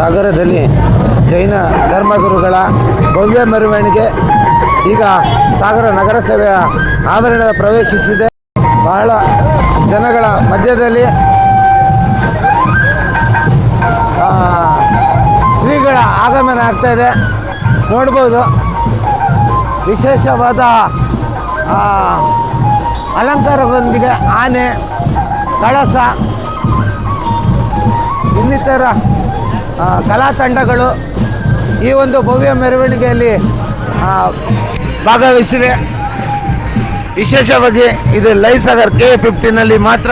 ಸಾಗರದಲ್ಲಿ ಜೈನ ಧರ್ಮಗುರುಗಳ ಭವ್ಯ ಮೆರವಣಿಗೆ ಈಗ ಸಾಗರ ನಗರಸಭೆಯ ಆವರಣದ ಪ್ರವೇಶಿಸಿದೆ. ಬಹಳ ಜನಗಳ ಮಧ್ಯದಲ್ಲಿ ಶ್ರೀಗಳ ಆಗಮನ ಆಗ್ತಾಯಿದೆ. ನೋಡ್ಬೋದು ವಿಶೇಷವಾದ ಅಲಂಕಾರದೊಂದಿಗೆ ಆನೆ, ಕಳಸ, ಇನ್ನಿತರ ಕಲಾ ತಂಡಗಳು ಈ ಒಂದು ಭವ್ಯ ಮೆರವಣಿಗೆಯಲ್ಲಿ ಭಾಗವಹಿಸಿವೆ. ವಿಶೇಷವಾಗಿ ಇದು ಲೈವ್ ಸಾಗರ್ K15ನಲ್ಲಿ ಮಾತ್ರ.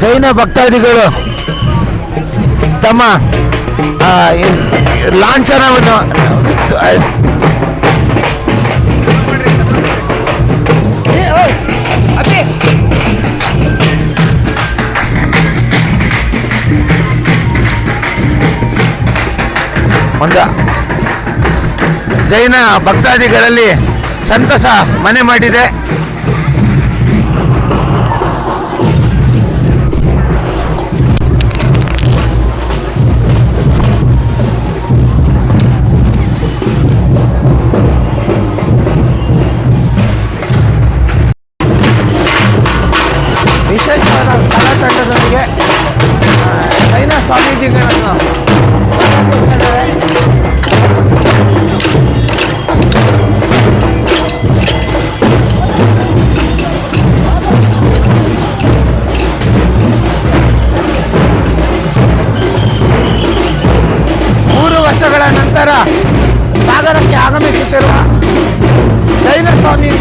ಜೈನ ಭಕ್ತಾದಿಗಳು ತಮ್ಮ ಲಾಂಛನವನ್ನು ಜೈನ ಭಕ್ತಾದಿಗಳಲ್ಲಿ ಸಂತಸ ಮನೆ ಮಾಡಿದೆ. ವಿಶೇಷವಾದ ಕಲಾ ತಂಡದೊಂದಿಗೆ ಜೈನ ಸ್ವಾಮೀಜಿಗಳನ್ನು ವರ್ಷಗಳ ನಂತರ ಸಾಗರಕ್ಕೆ ಆಗಮಿಸುತ್ತಿರುವ ಜೈನ ಸ್ವಾಮಿ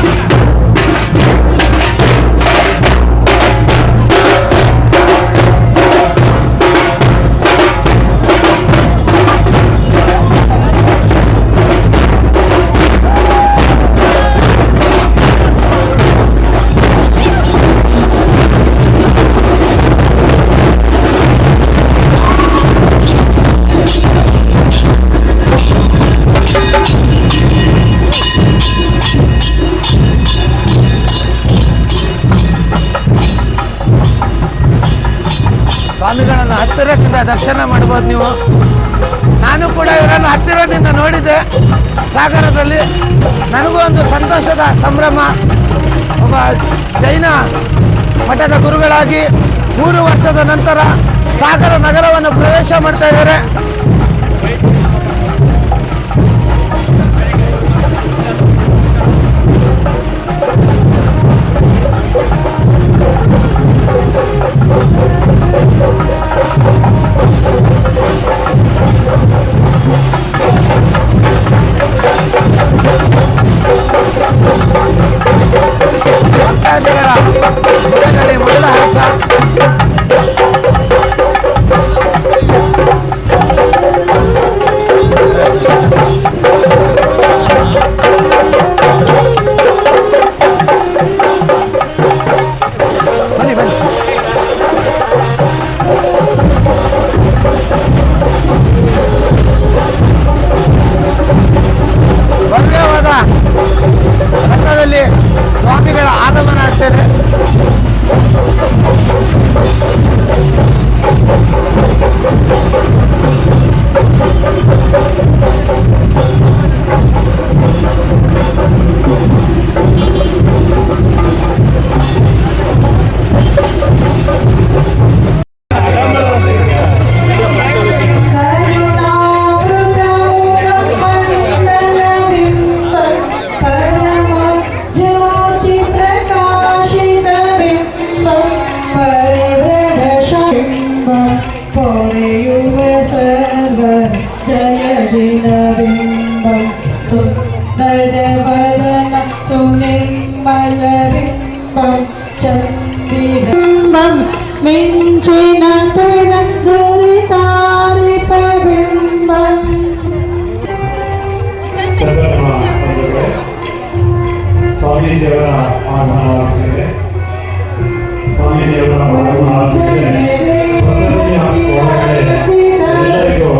ಸ್ವಾಮಿಗಳನ್ನು ಹತ್ತಿರದಿಂದ ದರ್ಶನ ಮಾಡ್ಬೋದು ನೀವು. ನಾನು ಕೂಡ ಇವರನ್ನು ಹತ್ತಿರದಿಂದ ನೋಡಿದ್ದೆ ಸಾಗರದಲ್ಲಿ. ನನಗೂ ಒಂದು ಸಂತೋಷದ ಸಂಭ್ರಮ. ಒಬ್ಬ ಜೈನ ಮಠದ ಗುರುಗಳಾಗಿ 3 ವರ್ಷದ ನಂತರ ಸಾಗರ ನಗರವನ್ನು ಪ್ರವೇಶ ಮಾಡ್ತಾ ಇದ್ದಾರೆ. ಮೊದಲ ಹಂತ ಬನ್ನಿ ಬನ್ನಿ. ಭವ್ಯವಾದ ರಥದಲ್ಲಿ ಸ್ವಾಮಿಗಳ ಆಗಮನ ಆಗ್ತದೆ. സുന്ദരവദന സുനിർമലബിംബം ചന്ദ്രിബിംബം മിഞ്ചിന ദുരിതാരിപബിംബം. ಸ್ವಾಮೀಜಿಯವರ ಆಗಮನವಾಗುತ್ತಿದೆ. ಸ್ವಾಮೀಜಿಯವರ ಆಗಮನವಾಗುತ್ತಿದೆ. ಎಲ್ಲರಿಗೂ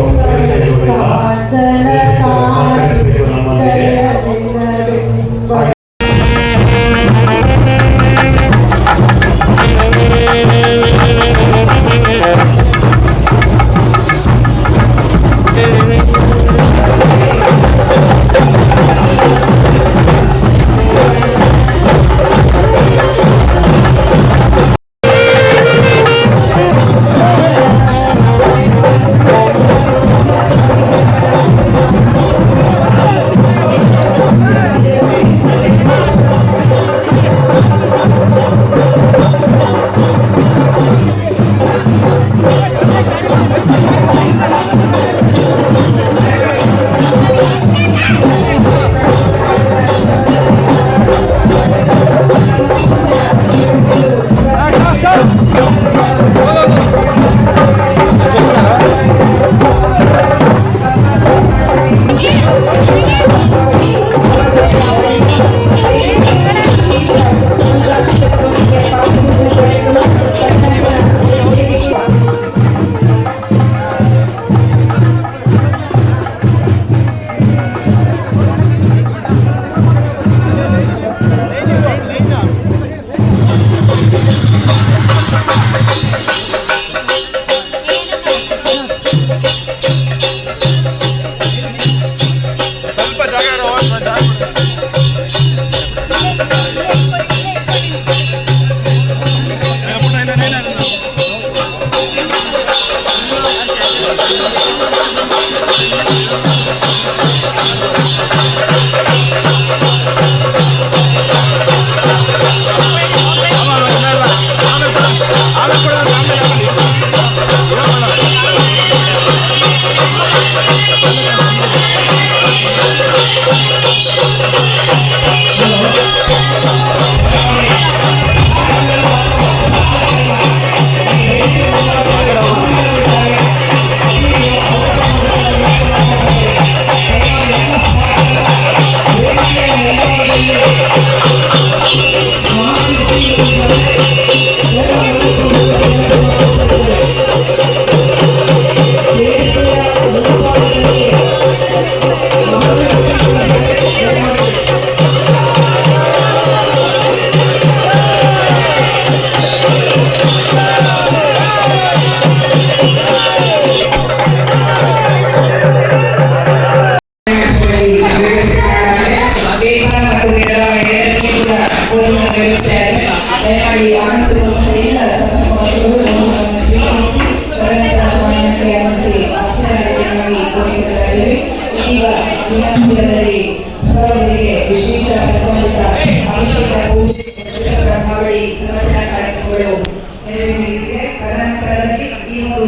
ಭೋಜನ ವ್ಯವಸ್ಥೆ ಆಗಿದೆ. ದಯಮಾಡಿ ಆಗಮಿಸಿರುವಂತಹ ಎಲ್ಲ ಸಂಪನ್ಮೂಲಗಳು ಭೋಜನವನ್ನು ಸ್ವೀಕರಿಸಿ ತದನಂತರ ಸ್ವಾಮಿಯ ಕೈ ಆಗಮಿಸಿ ಆಸನವಾಗಿ ಕೂಡಿಕೊಳ್ಳಲಿವೆ. ಈಗ ಜಿಲ್ಲಾಮಂದಿರದಲ್ಲಿ ಭಗವಂತನಿಗೆ ವಿಶೇಷ ಪ್ರಸಾದಿತ ಅಭಿಷೇಕ ಪೂಜೆ ಬ್ರಹ್ಮಾವಳಿ ಸಮರ್ಪಣಾ ಕಾರ್ಯಕ್ರಮಗಳು ನೆರವೇರಲಿದೆ. ತದನಂತರದಲ್ಲಿ ಈ ಒಂದು